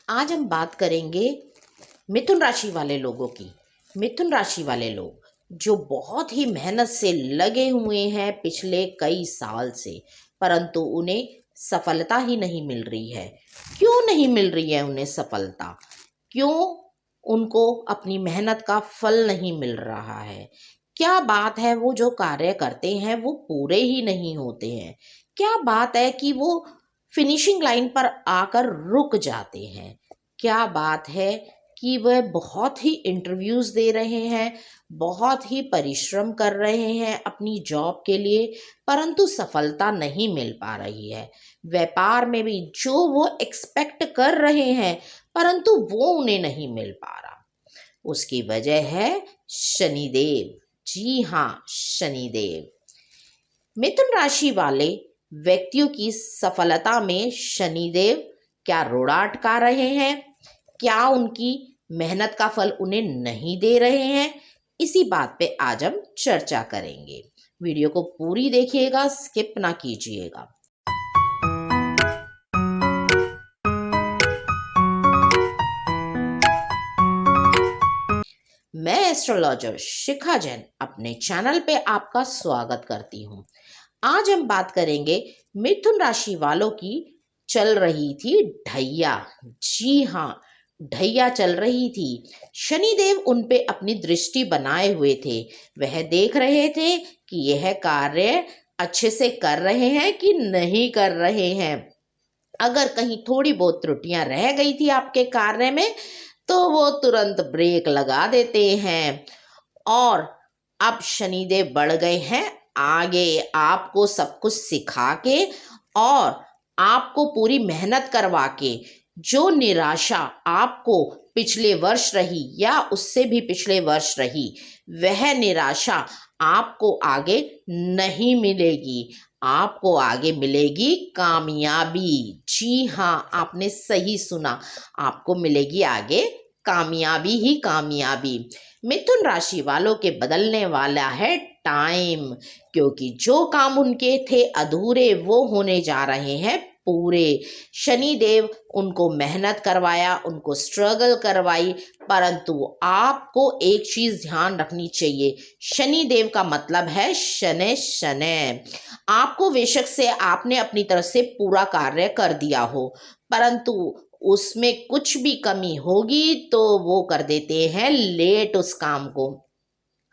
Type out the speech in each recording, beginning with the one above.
आज हम बात करेंगे मिथुन राशि वाले लोगों की। मिथुन राशि वाले लोग जो बहुत ही मेहनत से लगे हुए हैं पिछले कई साल से, परंतु उन्हें सफलता ही नहीं मिल रही है। क्यों नहीं मिल रही है उन्हें सफलता? क्यों उनको अपनी मेहनत का फल नहीं मिल रहा है? क्या बात है, वो जो कार्य करते हैं वो पूरे ही नहीं होते हैं? क्या बात है कि वो फिनिशिंग लाइन पर आकर रुक जाते हैं? क्या बात है कि वह बहुत ही इंटरव्यूज़ दे रहे हैं, बहुत ही परिश्रम कर रहे हैं अपनी जॉब के लिए, परंतु सफलता नहीं मिल पा रही है। व्यापार में भी जो वो एक्सपेक्ट कर रहे हैं, परंतु वो उन्हें नहीं मिल पा रहा। उसकी वजह है शनिदेव। जी हाँ, शनिदेव। मिथुन राशि वाले व्यक्तियों की सफलता में शनिदेव क्या रोड़ा अटका रहे हैं? क्या उनकी मेहनत का फल उन्हें नहीं दे रहे हैं? इसी बात पे आज हम चर्चा करेंगे। वीडियो को पूरी देखिएगा, स्किप ना कीजिएगा। मैं एस्ट्रोलॉजर शिखा जैन अपने चैनल पे आपका स्वागत करती हूँ। आज हम बात करेंगे मिथुन राशि वालों की। चल रही थी ढैया। जी हाँ, ढैया चल रही थी। शनिदेव उन पे अपनी दृष्टि बनाए हुए थे। वह देख रहे थे कि यह कार्य अच्छे से कर रहे हैं कि नहीं कर रहे हैं। अगर कहीं थोड़ी बहुत त्रुटियां रह गई थी आपके कार्य में, तो वो तुरंत ब्रेक लगा देते हैं। और अब शनिदेव बढ़ गए हैं आगे, आपको सब कुछ सिखा के और आपको पूरी मेहनत करवा के। जो निराशा आपको पिछले वर्ष रही या उससे भी पिछले वर्ष रही, वह निराशा आपको आगे नहीं मिलेगी। आपको आगे मिलेगी कामयाबी। जी हाँ, आपने सही सुना, आपको मिलेगी आगे कामयाबी ही कामयाबी। मिथुन राशि वालों के बदलने वाला है टाइम, क्योंकि जो काम उनके थे अधूरे वो होने जा रहे हैं पूरे। शनिदेव उनको मेहनत करवाया, उनको स्ट्रगल करवाई, परंतु आपको एक चीज ध्यान रखनी चाहिए। शनिदेव का मतलब है शनै शनै। आपको बेशक से आपने अपनी तरफ से पूरा कार्य कर दिया हो, परंतु उसमें कुछ भी कमी होगी तो वो कर देते हैं लेट उस काम को।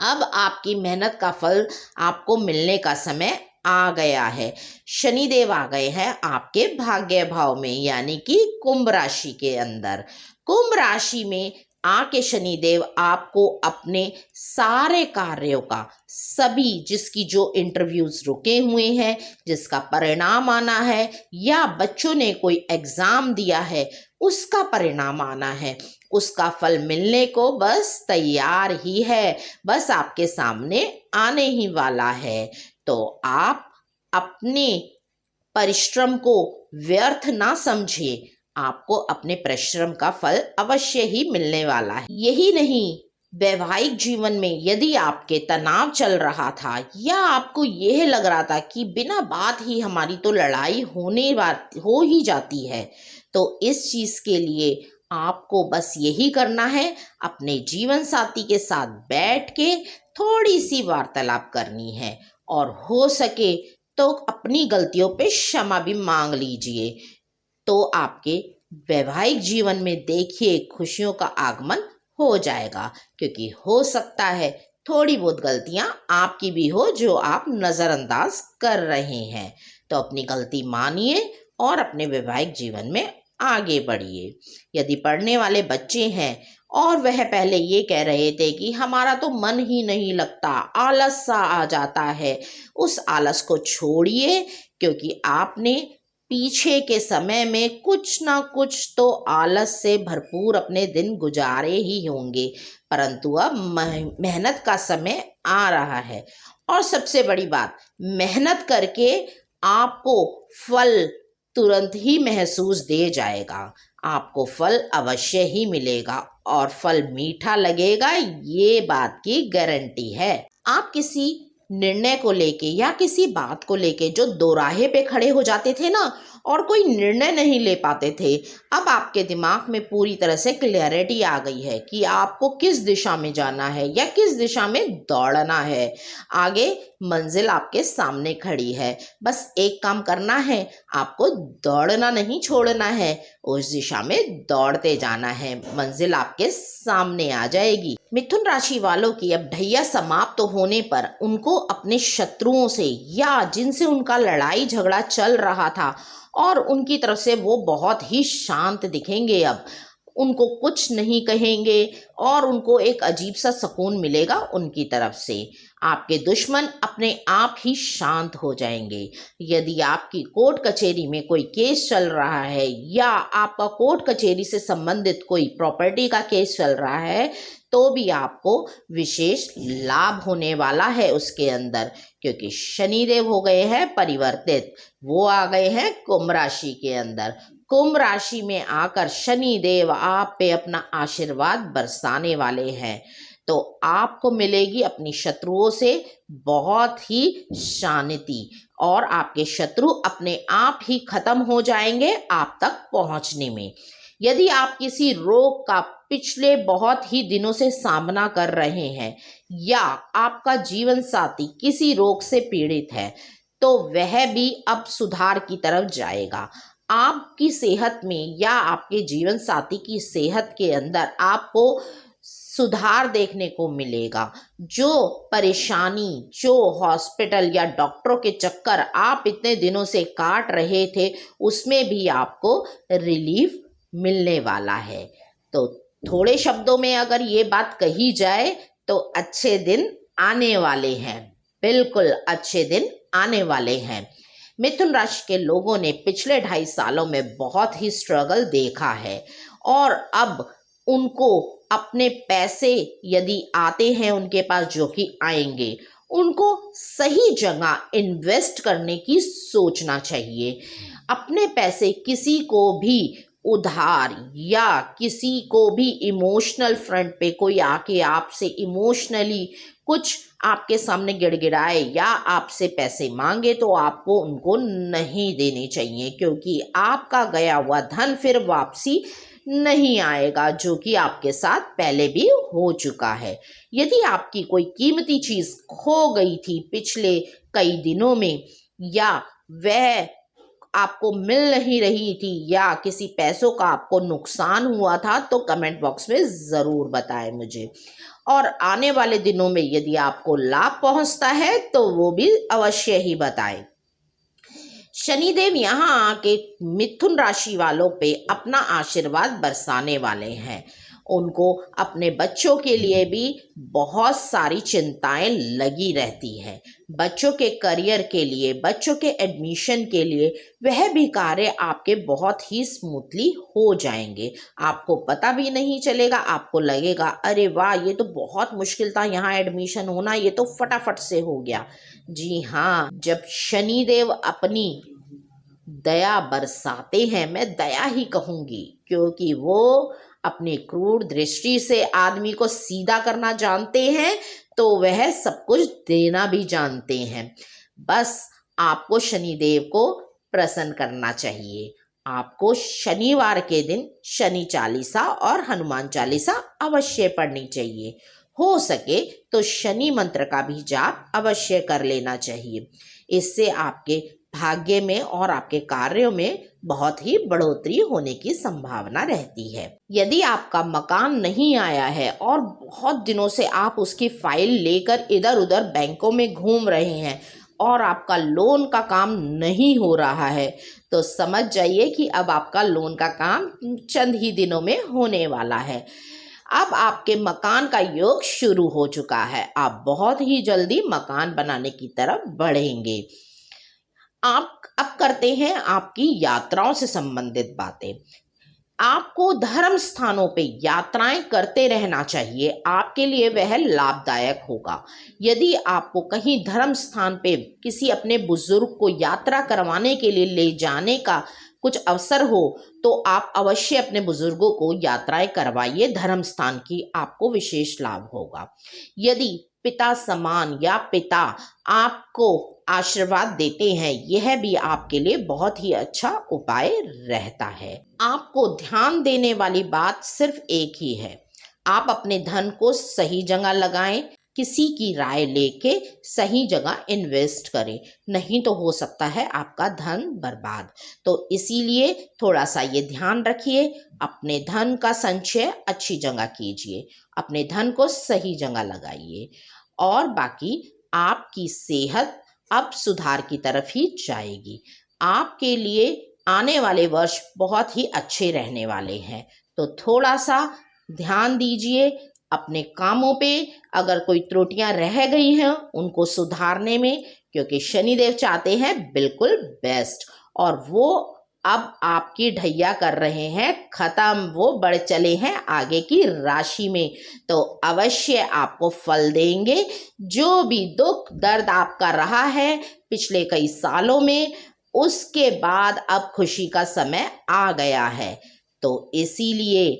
अब आपकी मेहनत का फल आपको मिलने का समय आ गया है। शनिदेव आ गए हैं आपके भाग्य भाव में, यानी कि कुंभ राशि के अंदर। कुंभ राशि में आके शनिदेव आपको अपने सारे कार्यों का, सभी जिसकी जो इंटरव्यूज रुके हुए हैं, जिसका परिणाम आना है, या बच्चों ने कोई एग्जाम दिया है उसका परिणाम आना है, उसका फल मिलने को बस तैयार ही है, बस आपके सामने आने ही वाला है। तो आप अपने परिश्रम को व्यर्थ ना समझिए। आपको अपने परिश्रम का फल अवश्य ही मिलने वाला है। यही नहीं, वैवाहिक जीवन में यदि आपके तनाव चल रहा था या आपको यह लग रहा था कि बिना बात ही हमारी तो लड़ाई हो ही जाती है, तो इस चीज के लिए आपको बस यही करना है, अपने जीवन साथी के साथ बैठ के थोड़ी सी वार्तालाप करनी है, और हो सके तो अपनी गलतियों पे क्षमा भी मांग लीजिए। तो आपके वैवाहिक जीवन में देखिए खुशियों का आगमन हो जाएगा, क्योंकि हो सकता है थोड़ी बहुत गलतियां आपकी भी हो जो आप नज़रअंदाज कर रहे हैं। तो अपनी गलती मानिए और अपने वैवाहिक जीवन में आगे बढ़िए। यदि पढ़ने वाले बच्चे हैं और वह पहले ये कह रहे थे कि हमारा तो मन ही नहीं लगता, आलस सा आ जाता है, उस आलस को छोड़िए, क्योंकि आपने पीछे के समय में कुछ ना कुछ तो आलस से भरपूर अपने दिन गुजारे ही होंगे, परंतु अब मेहनत का समय आ रहा है। और सबसे बड़ी बात, मेहनत करके आपको फल तुरंत ही महसूस दे जाएगा। आपको फल अवश्य ही मिलेगा और फल मीठा लगेगा, ये बात की गारंटी है। आप किसी निर्णय को लेके या किसी बात को लेके जो दोराहे पे खड़े हो जाते थे ना, और कोई निर्णय नहीं ले पाते थे, अब आपके दिमाग में पूरी तरह से क्लैरिटी आ गई है कि आपको किस दिशा में जाना है या किस दिशा में दौड़ना है। आगे मंजिल आपके सामने खड़ी है, बस एक काम करना है, आपको दौड़ना नहीं छोड़ना है, उस दिशा में दौड़ते जाना है, मंजिल आपके सामने आ जाएगी। मिथुन राशि वालों की अब ढैया समाप्त होने पर उनको अपने शत्रुओं से या जिनसे उनका लड़ाई झगड़ा चल रहा था और उनकी तरफ से वो बहुत ही शांत दिखेंगे, अब उनको कुछ नहीं कहेंगे और उनको एक अजीब सा सुकून मिलेगा उनकी तरफ से। आपके दुश्मन अपने आप ही शांत हो जाएंगे। यदि आपकी कोर्ट कचहरी में कोई केस चल रहा है या आपका कोर्ट कचहरी से संबंधित कोई प्रॉपर्टी का केस चल रहा है तो भी आपको विशेष लाभ होने वाला है उसके अंदर, क्योंकि शनिदेव हो गए हैं परिवर्तित, वो आ गए हैं कुंभ राशि के अंदर। कुंभ राशि में आकर शनि देव आप पे अपना आशीर्वाद बरसाने वाले हैं, तो आपको मिलेगी अपनी शत्रुओं से बहुत ही शांति और आपके शत्रु अपने आप ही खत्म हो जाएंगे आप तक पहुंचने में। यदि आप किसी रोग का पिछले बहुत ही दिनों से सामना कर रहे हैं या आपका जीवन साथी किसी रोग से पीड़ित है तो वह भी अब सुधार की तरफ जाएगा। आपकी सेहत में या आपके जीवन साथी की सेहत के अंदर आपको सुधार देखने को मिलेगा। जो परेशानी, जो हॉस्पिटल या डॉक्टरों के चक्कर आप इतने दिनों से काट रहे थे उसमें भी आपको रिलीफ मिलने वाला है। तो थोड़े शब्दों में अगर ये बात कही जाए तो अच्छे दिन आने वाले हैं, बिल्कुल अच्छे दिन आने वाले हैं। मिथुन राशि के लोगों ने पिछले 2.5 सालों में बहुत ही स्ट्रगल देखा है और अब उनको अपने पैसे यदि आते हैं उनके पास जो कि आएंगे, उनको सही जगह इन्वेस्ट करने की सोचना चाहिए। अपने पैसे किसी को भी उधार या किसी को भी इमोशनल फ्रंट पे कोई आके आपसे इमोशनली कुछ आपके सामने गिड़गिड़ाए या आपसे पैसे मांगे तो आपको उनको नहीं देने चाहिए, क्योंकि आपका गया हुआ धन फिर वापसी नहीं आएगा, जो कि आपके साथ पहले भी हो चुका है। यदि आपकी कोई कीमती चीज खो गई थी पिछले कई दिनों में या वह आपको मिल नहीं रही थी या किसी पैसों का आपको नुकसान हुआ था तो कमेंट बॉक्स में ज़रूर बताएं मुझे। और आने वाले दिनों में यदि आपको लाभ पहुंचता है तो वो भी अवश्य ही बताएं। शनिदेव यहाँ आके मिथुन राशि वालों पे अपना आशीर्वाद बरसाने वाले हैं। उनको अपने बच्चों के लिए भी बहुत सारी चिंताएं लगी रहती हैं। बच्चों के करियर के लिए, बच्चों के एडमिशन के लिए वह भी कार्य आपके बहुत ही स्मूथली हो जाएंगे। आपको पता भी नहीं चलेगा, आपको लगेगा अरे वाह ये तो बहुत मुश्किल था यहाँ एडमिशन होना, ये तो फटाफट से हो गया। जी हाँ, जब शनिदेव अपनी दया बरसाते हैं, मैं दया ही कहूँगी क्योंकि वो अपनी क्रूर दृष्टि से आदमी को सीधा करना जानते हैं तो वह सब कुछ देना भी जानते हैं। बस आपको शनिदेव को प्रसन्न करना चाहिए। आपको शनिवार के दिन शनि चालीसा और हनुमान चालीसा अवश्य पढ़नी चाहिए। हो सके तो शनि मंत्र का भी जाप अवश्य कर लेना चाहिए। इससे आपके भाग्य में और आपके कार्यों में बहुत ही बढ़ोतरी होने की संभावना रहती है। यदि आपका मकान नहीं आया है और बहुत दिनों से आप उसकी फाइल लेकर इधर उधर बैंकों में घूम रहे हैं और आपका लोन का काम नहीं हो रहा है तो समझ जाइए कि अब आपका लोन का काम चंद ही दिनों में होने वाला है। अब आपके मकान का योग शुरू हो चुका है, आप बहुत ही जल्दी मकान बनाने की तरफ बढ़ेंगे। आप अब करते हैं आपकी यात्राओं से संबंधित बातें। आपको धर्म स्थानों पे यात्राएं करते रहना चाहिए, आपके लिए वह लाभदायक होगा। यदि आपको कहीं धर्म स्थान पे किसी अपने बुजुर्ग को यात्रा करवाने के लिए ले जाने का कुछ अवसर हो तो आप अवश्य अपने बुजुर्गों को यात्राएं करवाइए, धर्म स्थान की आपको विशेष लाभ होगा। यदि पिता समान या पिता आपको आशीर्वाद देते हैं, यह भी आपके लिए बहुत ही अच्छा उपाय रहता है। आपको ध्यान देने वाली बात सिर्फ एक ही है, आप अपने धन को सही जगह लगाएं, किसी की राय लेके सही जगह इन्वेस्ट करें, नहीं तो हो सकता है आपका धन बर्बाद। तो इसीलिए थोड़ा सा ये ध्यान रखिए, अपने धन का संचय अच्छी जगह कीजिए, अपने धन को सही जगह लगाइए, और बाकी आपकी सेहत अब सुधार की तरफ ही जाएगी। आपके लिए आने वाले वर्ष बहुत ही अच्छे रहने वाले हैं, तो थोड़ा सा ध्यान दीजिए अपने कामों पे। अगर कोई त्रुटियां रह गई हैं उनको सुधारने में, क्योंकि शनिदेव चाहते हैं बिल्कुल बेस्ट, और वो अब आपकी ढैया कर रहे हैं खत्म, वो बढ़ चले हैं आगे की राशि में, तो अवश्य आपको फल देंगे। जो भी दुख दर्द आपका रहा है पिछले कई सालों में, उसके बाद अब खुशी का समय आ गया है। तो इसीलिए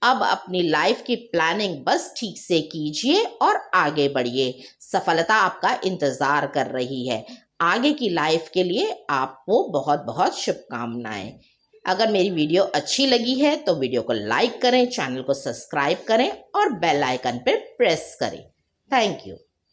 अब अपनी लाइफ की प्लानिंग बस ठीक से कीजिए और आगे बढ़िए, सफलता आपका इंतजार कर रही है। आगे की लाइफ के लिए आपको बहुत बहुत शुभकामनाएं। अगर मेरी वीडियो अच्छी लगी है तो वीडियो को लाइक करें, चैनल को सब्सक्राइब करें और बेल आइकन पर प्रेस करें। Thank you.